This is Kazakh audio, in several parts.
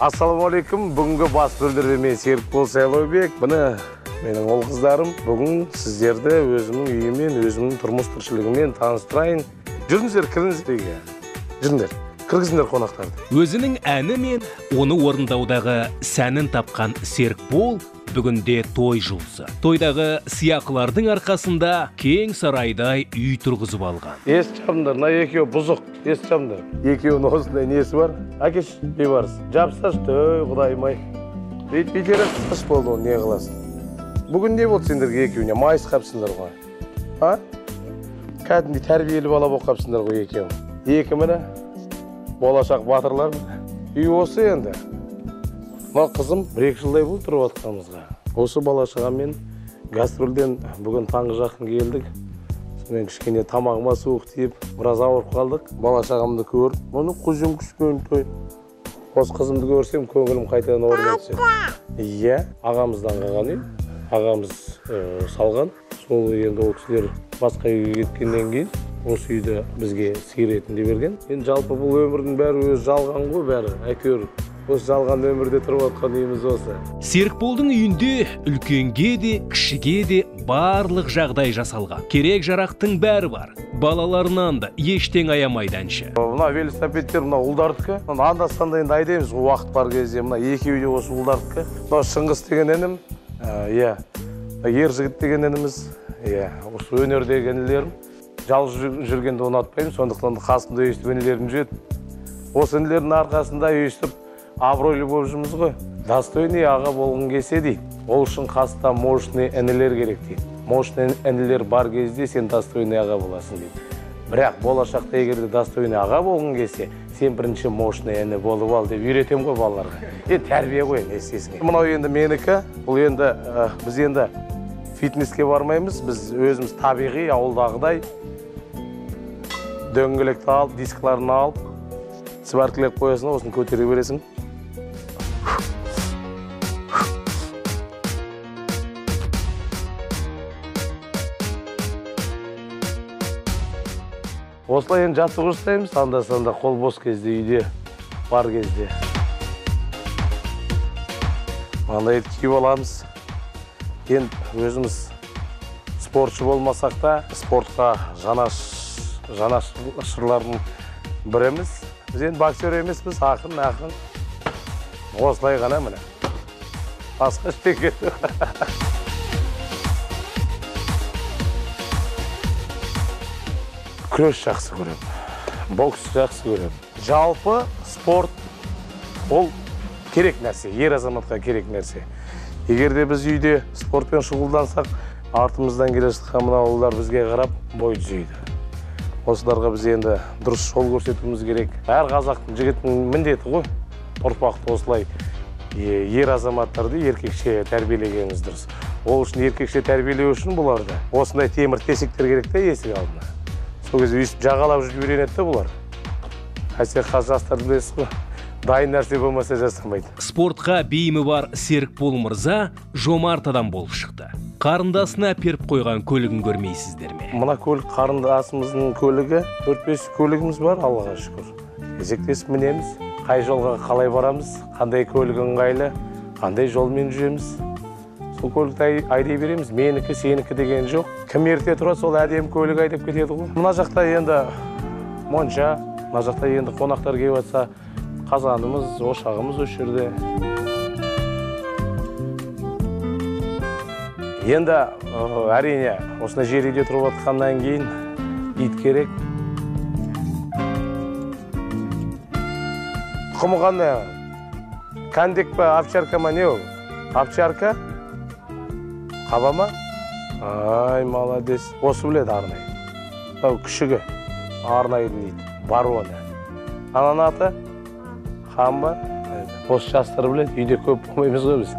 Ассалаумалейкум. Бүгінгі бас рөлдерде мен Серікбол Сайлаубек. Міне менің ол қыздарым. Бүгін сіздерді өзімнің үйімен, өзімнің тұрмыс тіршілігімен таныстырайын. Жүріңіздер, кіріңіздер үйге. Жүріңдер, кіргізіңдер қонақтарды. Өзінің әні мен оны орындаудағы сәнін тапқан Серікбол бүгінде той жұлдызы. Тойдағы сияқылардың арқасында кең сарайдай үй тұрғызып алған. Ес жабыңдар, мына екеуі бұзық. Ес жабыңдар. Екеуінің осындай несі бар? Әкеш, бейбарыс. Жапсаш, құдайым-ай. Бейтері қыс болды оны, не қыласың? Бүгін не болды сендерге екеуіне? Майыс қапсыңдар ғой. А? Кәдімдей тәрбиелі бала болып қапсыңдар ғой екеуі. Екі міне болашақ батырлар. Үй осы енді. Мына қызым 1-2 жылдай бұл тұрып атқанымызға. Осы бала-шағамен гастрольден бүгін таңғы жақын келдік. Мен кішкене тамағыма суық тиіп, біраз ауырып қалдық. Бала-шағамды көріп, мұны күзім күшкен той. Осы қызымды көрсем, көңілім қайтадан орнына түседі. Иә, ағамыздан қалған үй. Ағамыз салған. Сол енді ол кісілер басқа үйге кеткеннен кейін осы үйді бізге сый ретінде берген. Енді жалпы бұл өмірдің бәрі өзі жалған ғой, бәрі. Әйтеуір осы жалған өмірде тұрып отқан үйіміз осы. Серікболдың үйінде үлкенге де, кішіге де барлық жағдай жасалған. Керек жарақтың бәрі бар. Балаларынан да ештең аямайды әнші. Мына велосипедтер мына ұлдардікі. Анда-санда енді айдаймыз, уақыт бар кезде. Мына екеуі де осы ұлдардікі. Мына Шыңғыс деген інім, иә. Ер жігіт деген ініміз, иә. Осы өнердегі інілерім. Жалғыз жүргенді ұнатпаймын, сондықтан қасымда өйстіп інілерім жүреді. Осы інілердің арқасында өйстіп абыройлы болып жүрміз ғой. Достойный аға болғың келсе дейді. Ол үшін қасында мощный інілер керек дейді. Мощный інілер бар кезде сен достойный аға боласың дейді. Бірақ болашақта егерде достойный аға болғың келсе, сен бірінші мощный іні болып ал деп үйретем ғой балаларға. Тәрбие ғой, не істесің. Мынау енді менікі. Бұл енді біз енді фитнеске бармаймыз. Біз өзіміз табиғи ауылдағыдай дөңгелекті алып, дискларын алып, сваркілеп қоясың, осыны көтере бересің. Осылай енді жаттығу жасаймыз, анда-санда қол бос кезде, үйде бар кезде. Мынандай киіп аламыз. Енді өзіміз спортшы болмасақ та, спортқа жанашырлардың біріміз. Біз енді боксер емеспіз, ақын. Осылай ғана міне. Басқа іштеке. Күрес жақсы көрем. Бокс жақсы көрем. Жалпы спорт ол керек нәрсе, ер азаматқа керек нәрсе. Егерде біз үйде спортпен шұғылдансақ, артымыздан келе жатқан мына ұлдар бізге қарап бой түзейді. Осыларға біз енді дұрыс жол көрсетуіміз керек. Әр қазақтың жігіттің міндеті ғой. Ұрпақты осылай ер азаматтарды еркекше тәрбиелегеніміз дұрыс. Ол үшін еркекше тәрбиелеу үшін бұларды осындай темір тесіктер керек те есік алдына. Сол кезде өйстіп жағалап жүріп үйренеді бұлар. Әсер жастарды білесіз ғой. Дайын нәрсе болмаса жасамайды. Спортқа бейімі бар Серікбол мырза жомарт адам болып шықты. Қарындасына періп қойған көлігін көрмейсіздер ме? Мына көлік қарындасымыздың көлігі, 4-5 көлігіміз бар, Аллаға шүкір. Кезектесіп мінеміз, қай жолға қалай барамыз, қандай көлік ыңғайлы, қандай жолмен жүреміз. Сол көлікті айдай береміз, менікі, сенікі деген жоқ. Кім ерте тұрады, сол әдемі көлік айдап кетеді ғой. Мына жақта енді монша, мына жақта енді қонақтар келіп жатса, қазанымыз, ошағымыз осы жерде. Енді әрине, осына жер үйде тұрып жатқаннан кейін ит керек. Құмы қандай? Кәндек па, овчарка ма не ол? Овчарка? Қаба ма? Ай, молодец. Осы біледі арнай. Күшігі арнайдың ит. Бар оны. Ананың аты? Хан ба? Осы жастар біледі. Үйде көп болмаймыз ғой біз.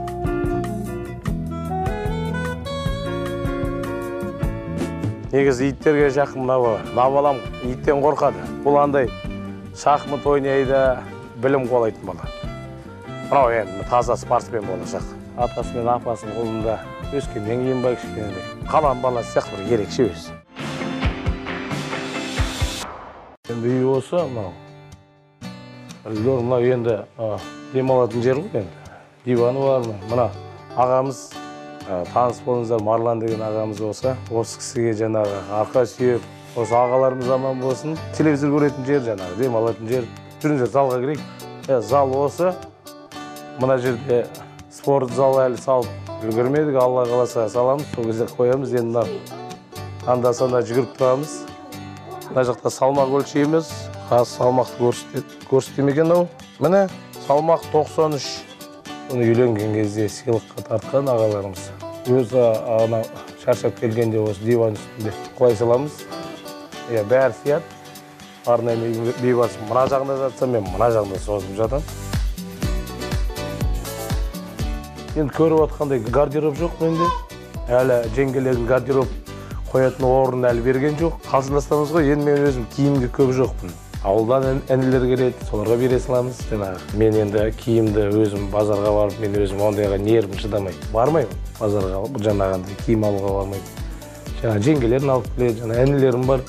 Негізі иттерге жақын мына бала. Мына балам иттен қорқады. Бұл андай шахмат ойнайды, білім қолайтын бала. Мынау енді таза спортсмен болашақ. Атасы мен апасының қолында өскеннен кейін ба кішкене. Қалам баласы сияқты бір ерекше өзі. Енді үй осы, мынау. мына енді демалатын жер ғой енді. Диваны бар, мына ағамыз, таныс болыңыздар, Марлан деген ағамыз болса, осы кісіге жаңағы арқа сүйеп, осы ағаларымыз аман болсын. Телевизор көретін жер жаңағы, демалатын жер. Жүріңіздер, залға кірейік. Зал осы. Мына жерде спорт зал әлі салып үлгермедік, Алла қаласа саламыз, сол кезде қоямыз. Енді анда-санда жүгіріп тұрамыз. Мына жақта салмақ өлшейміз. Қазір салмақты көрсетемеген ау. Міне салмақ 93. Оны үйленген кезде сыйлыққа тартқан ағаларымыз. Өзі шаршап келгенде осы диван үстінде құлай саламыз. Бәрі сияды. Арнайы бейбарсың. Мына жағында жатса, мен мына жағында созып жатам. Енді көріп отқандай гардероб жоқ менде. Әлі жеңгелердің гардероб қоятын орын әлі берген жоқ. Қалжыңдасамыз ғой, енді мен өзім киімге көп жоқпын. Ауылдан әнелер келеді, соларға бере саламыз. Мен енді киімді өзім базарға барып, мен өзім ондайға нервім шыдамайды. Бармаймын базарға, жаңағындай киім алуға бармайды. Жаңа жеңгелерін алып келеді, жаңа әнелерім бар,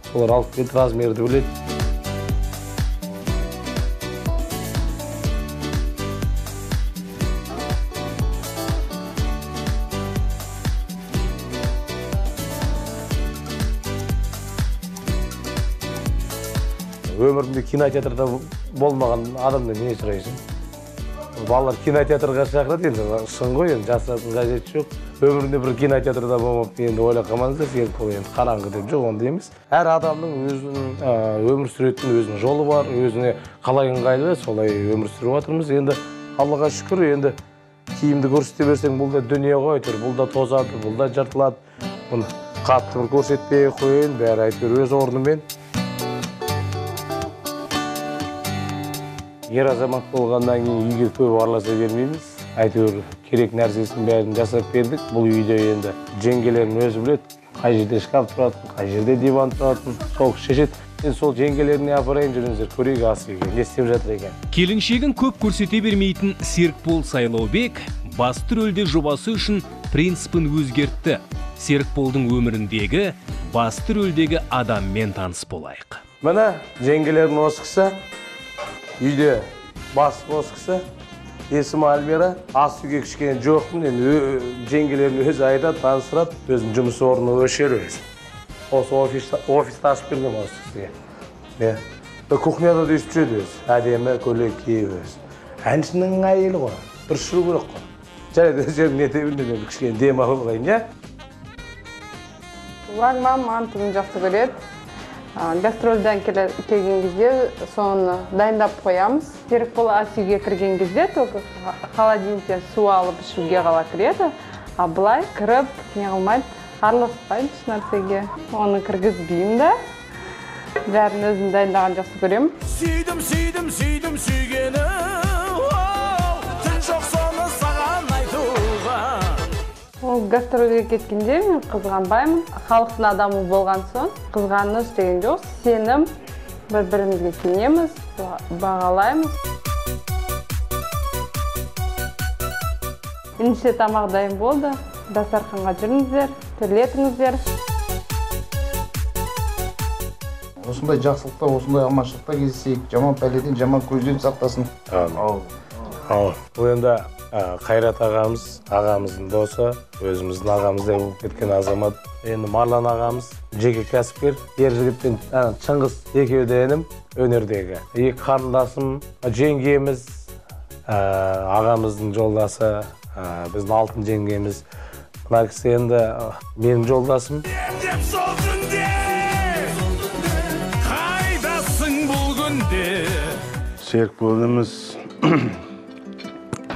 солар алып келеді, размерді біледі. Өмірімде кинотеатрда болмаған адамды не сұрайсың? Балалар кинотеатрға шақырады, енді шын ғой, енді жасыратын қажеті жоқ. Өмірімде бір кинотеатрда болмапты, енді ойлап қалмаңыздар, серік бол, енді қараңғы деп жоқ, ондай емес. Әр адамның өзінің өмір сүретін өзінің жолы бар, өзіне қалай ыңғайлы, солай өмір сүріп жатырмыз. Енді Аллаға шүкір, енді киімді көрсете берсең, бұл да дүние ғой, бұл да тозады, бұл да жыртылады. Бұны қатты бір көрсетпей қойын, бәрі әйтеуір өз орнымен. Ер азамат болғаннан кейін үйге көп араласа бермейміз. Әйтеуір керек нәрсесін бәрін жасап бердік. Бұл үйде енді жеңгелерін өзі біледі. Қай жерде шкаф тұратын, қай жерде диван тұратын, сол шешеді. Мен сол жеңгелеріне апарайын, жүріңіздер, көрейік асыға, не істеп жатыр екен. Келіншегін көп көрсете бермейтін Серікбол Сайлаубек басты рөлде жобасы үшін принципін өзгертті. Серікболдың өміріндегі басты рөлдегі адаммен таныс болайық. Міне жеңгелерін осы кісі. Үйде басы осы кісі, есімі Альмира, ас үйге кішкене жоқпын, енді жеңгелерін өзі айтады, таныстырады, өзінің жұмыс орны өшер өзі. Осы офисті ашып берген осы кісіге. Кухняда да өсіп жүреді өзі, әдемі көйлек киіп өзі. Әншінің әйелі ғой, бір шығу керек қой. Жарайды өзім не тебілмеден кішкене дем алып алайын, я? Мамам мантыны жақсы көреді. Гастрольден келген кезде соны дайындап қоямыз. Серікбол ас үйге кірген кезде только холодильниктен су алып ішуге ғана кіреді. А былай кіріп, не қылмайды, араласпайды еш нәрсеге. Оны кіргізбеймін да. Бәрін өзім дайындаған жақсы көремін. Сүйдім, сүйдім, сүйдім, сүйгені. Түн жоқ соны саған айтуға. Ол гастрольге кеткенде мен қызғанбаймын. Халықтың адамы болған соң қызғаныш деген жоқ. Сенім, бір-бірімізге сенеміз, бағалаймыз. Ендеше тамақ дайын болды. Дастарханға жүріңіздер, тірлетіңіздер. Осындай жақсылықта, осындай аманшылықта кездесейік. Жаман пәледен, жаман көзден сақтасын. Ал енді Қайрат ағамыздың досы, өзіміздің ағамыздай болып кеткен азамат. Енді Марлан ағамыз жеке кәсіпкер, ер жігітпен Шыңғыс екеуі де інім өнердегі. Екі қарындасым, жеңгеміз, ағамыздың жолдасы, біздің алтын жеңгеміз. Мына кісі енді менің жолдасым. Деп сол күнде, қайдасың бұл күнде. Серікболымыз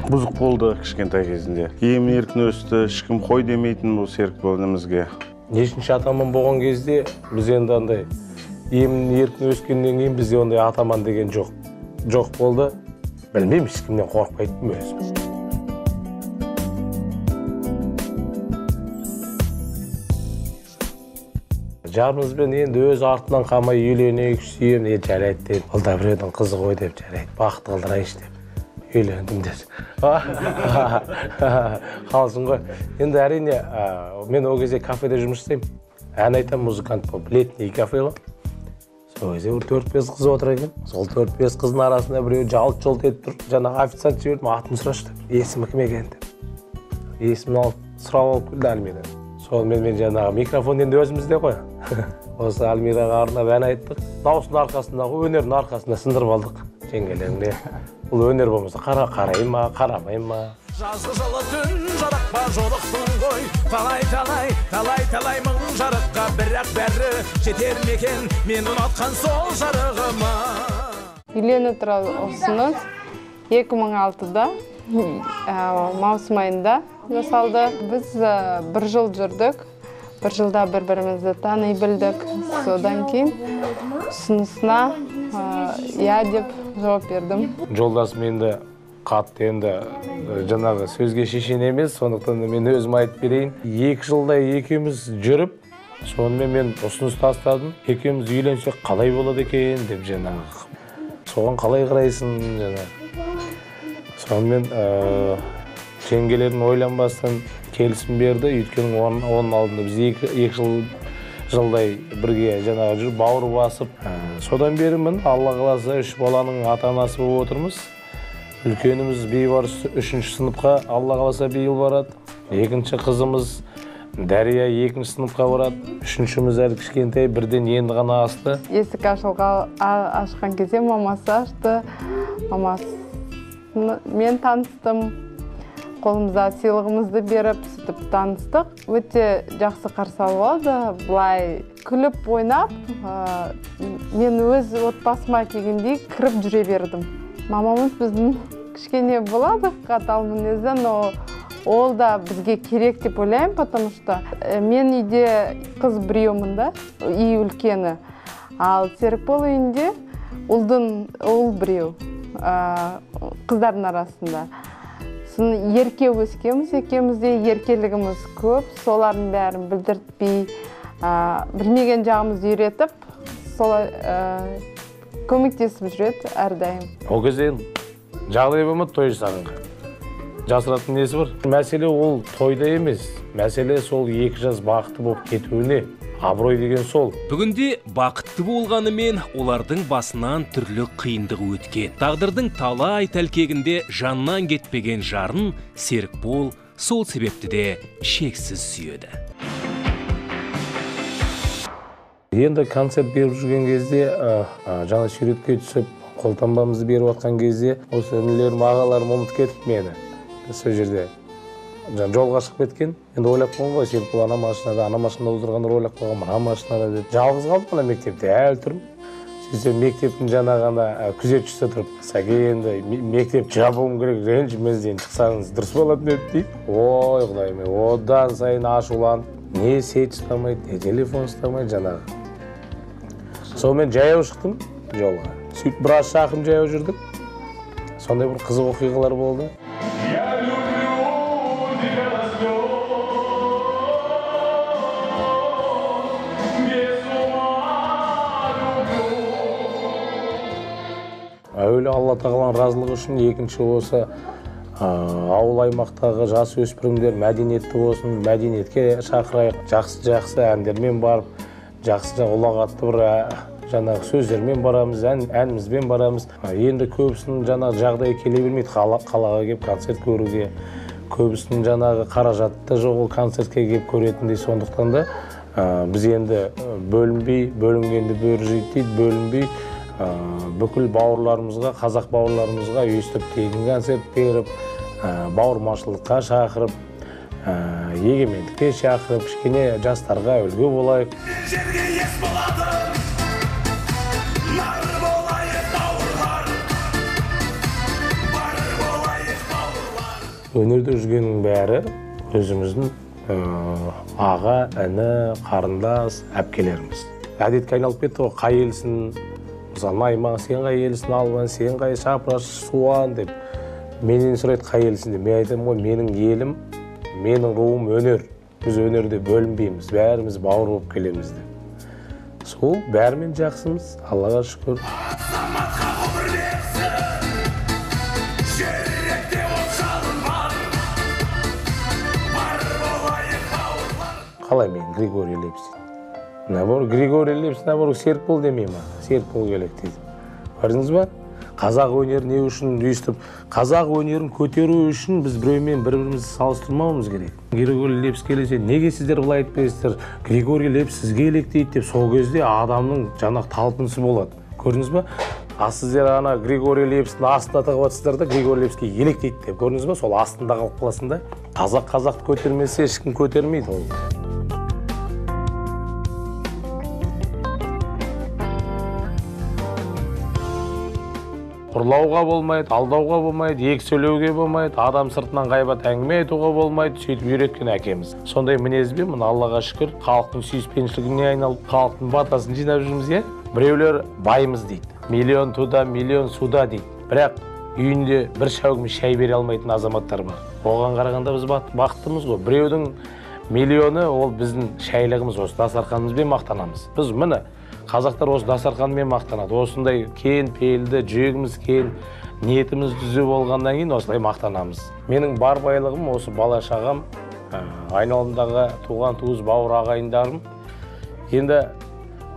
бұзық болды кішкентай кезінде. Емін еркін өсті, ешкім қой демейтін бұл Серікболымызге. Нешінші атаман болған кезде біз енді андай емін еркін өскеннен кейін бізде ондай атаман деген жоқ болды. Білмеймін, ешкімнен қорқпайтын өзім. Жарымызбен енді өз артынан қалмай үйленейік, сүйем, жарайды деп. Ол да біреудің қызы ғой деп, жарайды, бақыт қылдырайыншы деп. Үйлендім деді. Қалсын ғой. Енді әрине, мен ол кезде кафеде жұмыс істеймін. Ән айтам, музыкант болып, летний кафе ғой. сол кезде бір 4-5 қыз отыр екен. Сол 4-5 қыздың арасында біреу жалт-жолт етіп тұр. Жаңағы официант жіберді, атын сұрашты. Есімі кім екен деп. Есімін алып сұрап алып келді Альмира. Сонымен мен жаңағы микрофон енді өзімізде ғой. Осы Альмираға арнап ән айттық. Дауыстың арқасындағы өнердің арқасында сындырып алдық. Жеңгелеріне. Бұл өнер болмаса қарай ма, қарамай ма. Жазғы жылы түн жарыққа жолықтың ғой. Талай мың жарыққа, бірақ бәрі жетер мекен мен ұнатқан сол жарығыма. Үйлену туралы ұсыныс 2006-да маусым айында жасалды. Біз бір жыл жүрдік. Бір жылда бір-бірімізді тани білдік. Содан кейін ұсынысына иә деп жауап бердім. Жолдасым енді қатты енді жаңағы сөзге шешен емес, сондықтан мен өзім айтып берейін. 2 жылдай екеуміз жүріп, сонымен мен ұсыныс тастадым. Екеуміз үйленсек қалай болады екен деп жаңағы. Соған қалай қарайсың жаңағы. Сонымен жеңгелердің ойланбастан келісім берді. Өйткені оның алдында біз 2 жылдай бірге жаңағы жүріп бауыр басып. Содан бері мін Алла қаласа 3 баланың ата-анасы болып отырмыз. Үлкеніміз бейбарыс 3-ші сыныпқа Алла қаласа биыл барады. 2-ші қызымыз Дәрия 2-ші сыныпқа барады. 3-шіміз әлі кішкентай, бірден енді ғана асты. Есік ашқан кезде мамасы ашты. Мен таныстым. Қолымызда сыйлығымызды беріп, сөйтіп таныстық. Өте жақсы қарсы алды. Былай күліп ойнап, мен өз отбасыма келгендей кіріп жүре бердім. Мамамыз біздің кішкене болады, қатал мінезді, но ол да бізге керек деп ойлаймын, потому что мен үйде қыз біреумін да, үй үлкені. Ал Серікбол үйінде ұл біреу, қыздардың арасында. Ерке өскеміз, екеумізде еркелігіміз көп, солардың бәрін білдіртпей, білмеген жағымызды үйретіп, солай көмектесіп жүреді әрдайым. Ол кезде жағдай болмады той жасағанға. Жасыратын несі бар? Мәселе ол тойда емес, мәселе сол 2 жас бақытты болып кетуіне. Абырой деген сол. Бүгінде бақытты болғанымен олардың басынан түрлі қиындық өткен. Тағдырдың талай тәлкегінде жаннан кетпеген жарын Серікбол сол себепті де шексіз сүйеді. Енді концерт беріп жүрген кезде, жаңа суретке түсіп, қолтаңбамызды беріп жатқан кезде, осы інілерім, ағаларым ұмытып кетіп мені. Сол жерде жолға шығып кеткен. Енді ойлап қалған ғой, Серікбол ана машинада отырғандар ойлап қалған, мына машинада деп. Жалғыз қалдым ана мектепте, әлі тұрмын. Сөйтсем мектептің жаңағына күзетшісі тұрып, сәке енді мектеп жабуым керек, ренжімезден шықсаңыз дұрыс болады деп дейді. Ой, құдайым, одан сайын ашуланып, не сет ұстамайды, не телефон ұстамайды жаңағы. Сонымен жаяу шықтым жолға. Сөйтіп біраз шақырым жаяу жүрдік. Сондай бір қызық оқиғалар болды. Әуелі Алла тағаланың разылығы үшін, екінші осы ауыл аймақтағы жас өспірімдер мәдениетті болсын, мәдениетке шақырайық, жақсы әндермен барып, жақсы ұлағатты бір жаңағы сөздермен барамыз, әнімізбен барамыз. Енді көбісінің жаңағы жағдайы келе бермейді қалаға келіп концерт көруге, көбісінің жаңағы қаражатты жоқ ол концертке келіп көретіндей. Сондықтан да біз енді бөлінгенді бөрі жейді дейді, бөлінбей бүкіл бауырларымызға, қазақ бауырларымызға өйстіп тегін концерт беріп, бауырмашылыққа шақырып, егемендікке шақырып, кішкене жастарға үлгі болайық. Жерге ес болады, нар болайық бауырлар, бар болайық бауырлар. Өнерде жүргеннің бәрі өзіміздің аға, іні, қарындас, әпкелеріміз. Әдетке айналып кетті ғой, қай елсің, мысалы, Найман, сен қай елсің, Албан, сен қай Шапыраш, Суан деп. Менен сұрайды, қай елсің деп. Мен айтамын ғой, менің елім, менің руым өнер. Біз өнерде бөлінбейміз, бәріміз бауыр болып келеміз деп. Сол бәрімен жақсымыз, Аллаға шүкір. Азаматқа ғұмыр берсін, жүректе от жалын бар болайық бауырлар. Қалай мен Григорий Лепсин. наоборот Григорий Лепс наоборот Серікбол демей ма, Серікбол керек дейді. Көрдіңіз ба? Қазақ өнері не үшін өйстіп, қазақ өнерін көтеру үшін біз біреумен бір-бірімізді салыстырмауымыз керек. Григорий Лепс келесе, неге сіздер былай айтпайсыздар? Григорий Лепс сізге еліктейді деп, сол кезде адамның жаңағы талпынысы болады. Көрдіңіз ба? А сіздер ана Григорий Лепстің астында тығып жатсыздар да, Григорий Лепске еліктейді деп. Көрдіңіз ба? Сол астында қалып қаласың да. Қазақты көтермесе, ешкім көтермейді ол. Ұрлауға болмайды, алдауға болмайды, екі сөйлеуге болмайды, адам сыртынан ғайбат әңгіме айтуға болмайды, сөйтіп үйреткен әкеміз. Сондай мінезбен, мына Аллаға шүкір, халықтың сүйіспеншілігіне айналып, халықтың батасын жинап жүрміз, иә? Біреулер байымыз дейді. Миллион туда, миллион суда дейді. Бірақ үйінде бір шәугім шай бере алмайтын азаматтар бар. Оған қарағанда біз бақыттымыз ғой. Біреудің миллионы ол біздің шайлығымыз, осы дастарханымызбен мақтанамыз. Біз міне қазақтар осы дастарханмен мақтанады. Осындай кен пейілді, жүрегіміз кен, ниетіміз түзу болғаннан кейін осылай мақтанамыз. Менің бар байлығым осы бала шағам, айналамдағы туған туыс бауыр ағайындарым. Енді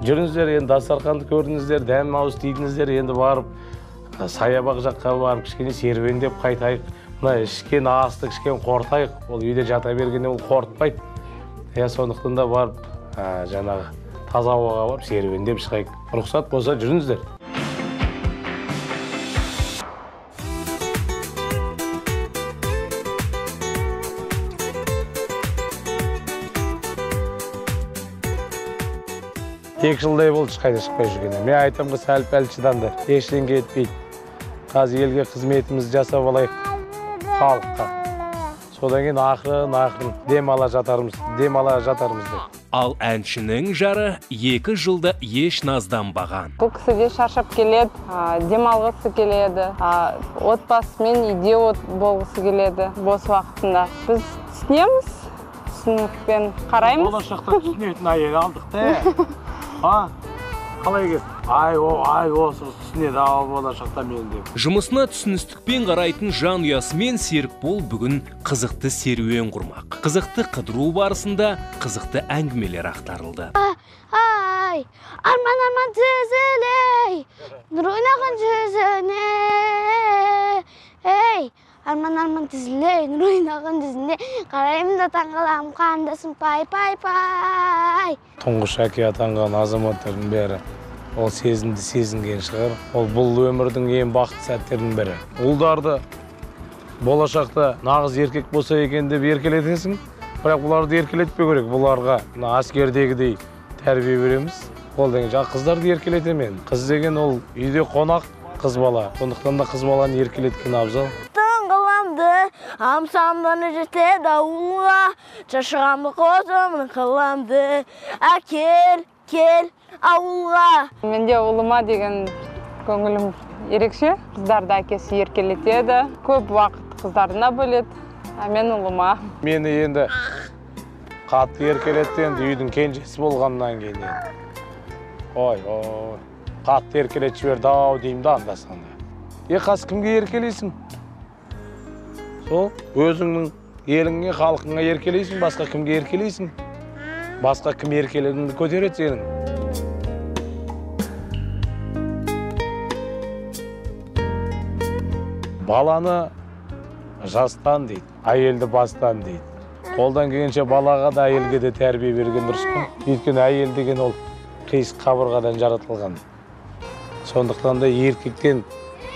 жүріңіздер, енді дастарханды көрдіңіздер, дәм ауыз тидіңіздер, енді барып саябақ жаққа барып кішкене серуендеп қайтайық. Мына ішкен асты, ішкен қортайық. Ол үйде жата бергенде ол қортпайды. Сондықтан да барып жаңағы таза ауаға барып серуендеп шығайық. Рұқсат болса жүріңіздер. Екі жылдай болды қайда шықпай жүргенде. Мен айтамын ғой, сәл-пәл шыдаңдар, ештеңе етпейді. Қазір елге қызметімізді жасап алайық халыққа. Содан кейін ақырын дем ала жатармыз деп. Ал әншінің жары 2 жылда еш назданбаған. Бұл кісі де шаршап келеді, демалғысы келеді, отбасымен үйде болғысы келеді бос уақытында. Біз түсінеміз, түсінікпен қараймыз. Болашақта түсінетін әйел алдық та. Қалай кет? Ай, осы түсінеді, ал болашақта мен деп. Жұмысына түсіністікпен қарайтын жан ұясымен Серікбол бүгін қызықты серуен құрмақ. Қызықты қыдыру барысында қызықты әңгімелер ақтарылды. Ай, арман тізілей, нұр ойнаған жүзіне. Ей, арман тізілей, нұр ойнаған жүзіне. Қарайым да таңғалам, қандасым пай. Тұңғыш әке атанған азаматтардың бәрі ол сезімді сезінген шығар. Ол бұл өмірдің ең бақытты сәттерінің бірі. Ұлдарды болашақта нағыз еркек болса екен деп еркелетесің, бірақ бұларды еркелетпеу керек. Бұларға әскердегідей тәрбие береміз. Ол деген жаңа қыздарды еркелетемен. Қыз деген ол үйде қонақ қыз бала. Сондықтан да қыз баланы еркелеткен абзал. Таңғаламды, амсамданы жетеді ауылға, шашығамды қозымын қыламды, кел ауылға. Менде ұлыма деген көңілім ерекше. Қыздарды әкесі еркелетеді, көп уақыт қыздарына бөледі, мен ұлыма. Мені енді қатты еркелетті, енді үйдің кенжесі болғаннан кейін. Ой, қатты еркелет жіберді-ау деймін да анда-санда. Қас кімге еркелейсің? Сол, өзіңнің еліңе, халқыңа еркелейсің, басқа кімге еркелейсің? Басқа кім еркелегіңді көтереді сенің? Баланы жастан дейді, әйелді бастан дейді. Қолдан келгенше балаға да, әйелге де тәрбие берген дұрыс қой. Өйткені әйел деген ол қисық қабырғадан жаратылған. Сондықтан да еркектен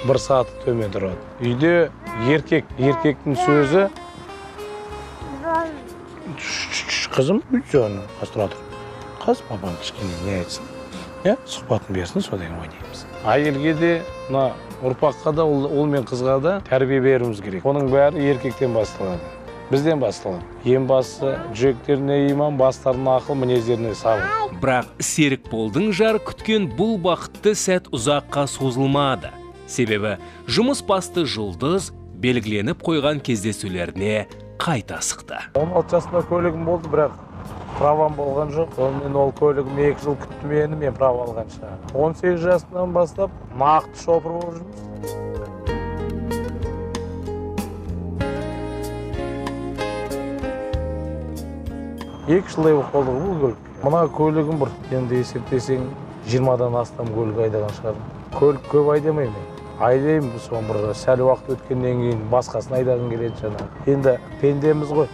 бір саты төмен тұрады. Үйде еркектің сөзі қызым, өйтсені, қастыра тұр. Қыз, папаң кішкене не айтсын? Сұхбатын берсін, содан ойнаймыз. Әйелге де, ұрпаққа да, ұл мен қызға да тәрбие беруіміз керек. Оның бәрі еркектен басталады. Бізден басталады. Ең бастысы жүректеріне иман, бастарына ақыл, мінездеріне сабыр. Бірақ Серікболдың жары күткен бұл бақытты сәт ұзаққа созылмады. Себебі жұмыс басты жұлдыз белгіленіп қойған кездесулеріне қайта асықты. 16 жасында көлігім болды, бірақ правам болған жоқ. Мен ол көлігім 2 жыл күтті мен права алғанша. 18 жасынан бастап нақты шопыр болып жүрміз. Екі жылдай болып қалды бұл көлік. Мына көлігім бір, енді есептесең 20-дан астам көлік айдаған шығармын. Көлік көп айдамаймын. Айдаймын, соң бір сәл уақыт өткеннен кейін басқасын айдағым келеді жаңағы. Енді пендеміз ғой.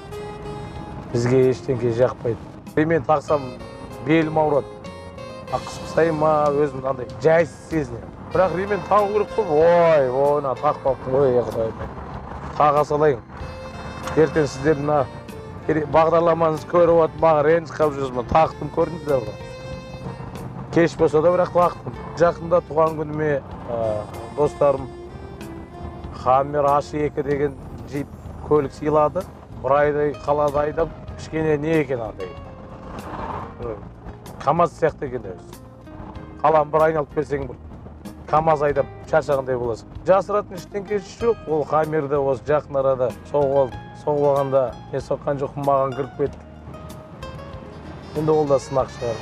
Бізге ештеңке жақпайды. Мен тақсам белім ауырады. Қысқысай ма, өзім андай жайсыз сезінемін. Бірақ ремен тағу керек қой. Ойна тақпаппын ғой, құдайым. Таға салайын. Ертең сіздер мына бағдарламаңызды көріп отып, маған ренжіп қалып жүрсіз. Тақтым көрдіңіздер ғой. Кеш болса да бірақ тақтым. Жақында туған күніме достарым Хаммер H2 деген джип көлік сыйлады. Бір айдай қалада айдап, кішкене не екен андай. КамАЗ сияқты екен өзі. Қаланы бір айналып берсең бір КамАЗ айдап шаршағандай боласың. Жасыратын ештеңкесі жоқ. Ол Хаммерді осы жақын арада соғып алғанда не соққан жоқпын, маған кіріп кетті. Енді ол да сынақ шығар.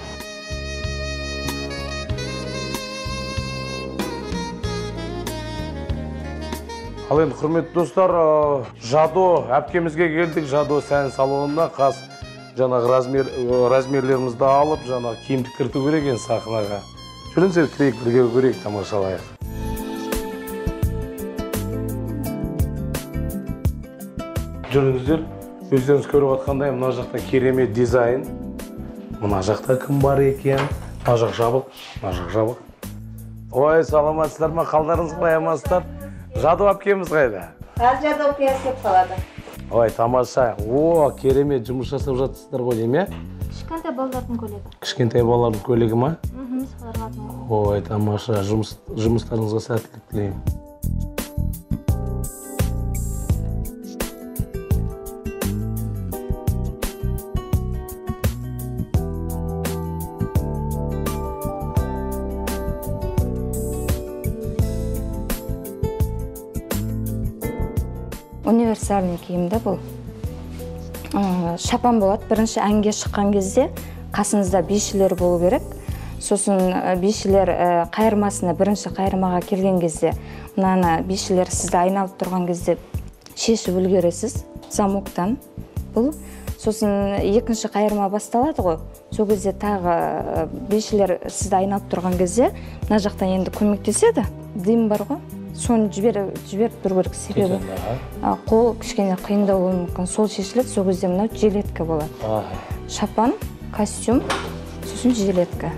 Ал енді құрметті достар, Жадо әпкемізге келдік. Жадо сән салонына қас жаңағы размерлерімізді алып, жаңағы киімді кірту керек екен сахнаға. Жүріңіздер, кірейік, бірге көрейік, тамашалайық. Жүріңіздер, өздеріңіз көріп отқандай, мына жақта керемет дизайн. Мына жақта кім бар екен? Мына жақ жабық, мына жақ жабық. Ой, саламатсыздар ма, қалдарыңыз қалай амансыздар? Жадо әпкеміз қайда? Жадо әпкеміз кеп қалады. Ой, тамаша. О, керемет жұмыс жасап жатсыздар ғой дейм, е? Кішкентай балалардың көлігі. Кішкентай балалардың көлігі ма? Соларға. Ой, тамаша. Жұмыстарыңызға сәттілік тілеймін. Универсальный киімді бұл. Шапан болады. Бірінші әнге шыққан кезде қасыңызда бишілер болу керек. Сосын бишілер қайырмасына, бірінші қайырмаға келген кезде, мынаны бишілер сізді айналып тұрған кезде шешіп үлгересіз замоктан. Бұл. Сосын екінші қайырма басталады ғой. Сол кезде тағы бишілер сізді айналып тұрған кезде, мына жақтан енді көмектеседі. Дым бар ғой. Соны жіберіп тұру керек себебі. Қол кішкене қиындау болуы мүмкін. Сол шешіледі, сол кезде мынау жилетка болады. Шапан, костюм, сосын жилетка.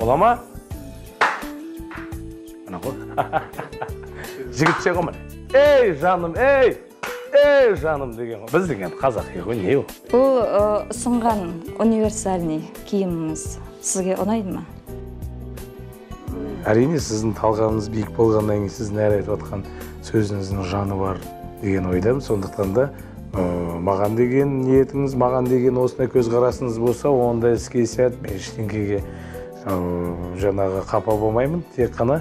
Бола ма? Мына ғой. Жігітше ғой міне. Ей, жаным, ей! Ей, жаным деген ғой. Біз деген қазақи ғой, не ол? Бұл ұсынған универсальный киіміміз сізге ұнайды ма? Әрине, сіздің талғамыңыз биік болғаннан кейін сіздің әр айтып отқан сөзіңіздің жаны бар деген ойдамын. Сондықтан да маған деген ниетіңіз, маған деген осындай көзқарасыңыз болса, онда іске сәт, мен ештеңкеге жаңағы қапа болмаймын. Тек қана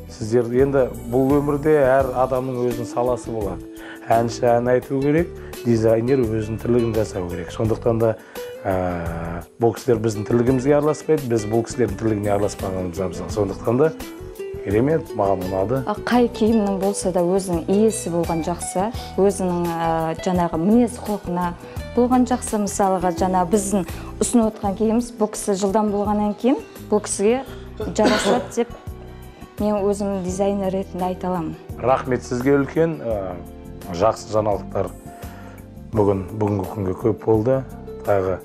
сіздер енді бұл өмірде әр адамның өзінің саласы болады. Әнші ән айту керек, дизайнер өзінің тірлігін жасау керек. Сондықтан да бұл кісілер біздің тірлігімізге араласпайды, біз бұл кісілердің тірлігіне араласпағанымыз абзал. Сондықтан да керемет, маған ұнады. Қай киімнің болса да өзінің иесі болған жақсы, өзінің жаңағы мінез құлқына болған жақсы. Мысалыға жаңа біздің ұсынып отқан киіміміз бұл кісі жылдан болғаннан кейін бұл кісіге жарасады деп мен өзім дизайнер ретінде айта аламын. Рахмет сізге үлкен, жақсы жаңалықтар бүгінгі күнге көп болды. Тағы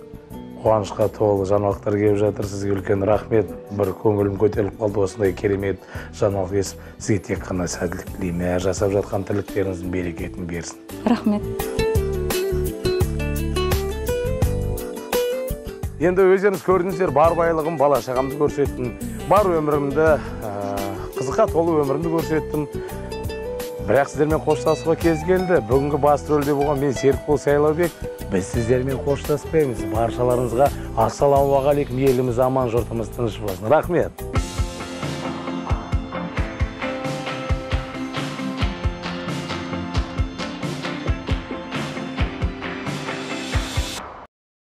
қуанышқа толы жаңалықтар келіп жатыр. Сізге үлкен рахмет. Бір көңілім көтеріліп қалды, осындай керемет жаңалық естіп. Сізге тек қана сәттілік тілеймін. Жасап жатқан тірліктеріңіздің берекетін берсін. Рахмет. Енді өздеріңіз көрдіңіздер, бар байлығым, бала шағамды көрсеттім. Бар өмірімді, қызыққа толы өмірімді көрсеттім. Бірақ сіздермен қоштасуға кез келді. Бүгінгі басты рөлде болған мен Серікбол Сайлаубек. Біз сіздермен қоштаспаймыз. Баршаларыңызға ассалаумағалейкум, еліміз аман, жұртымыз тыныш болсын. Рахмет.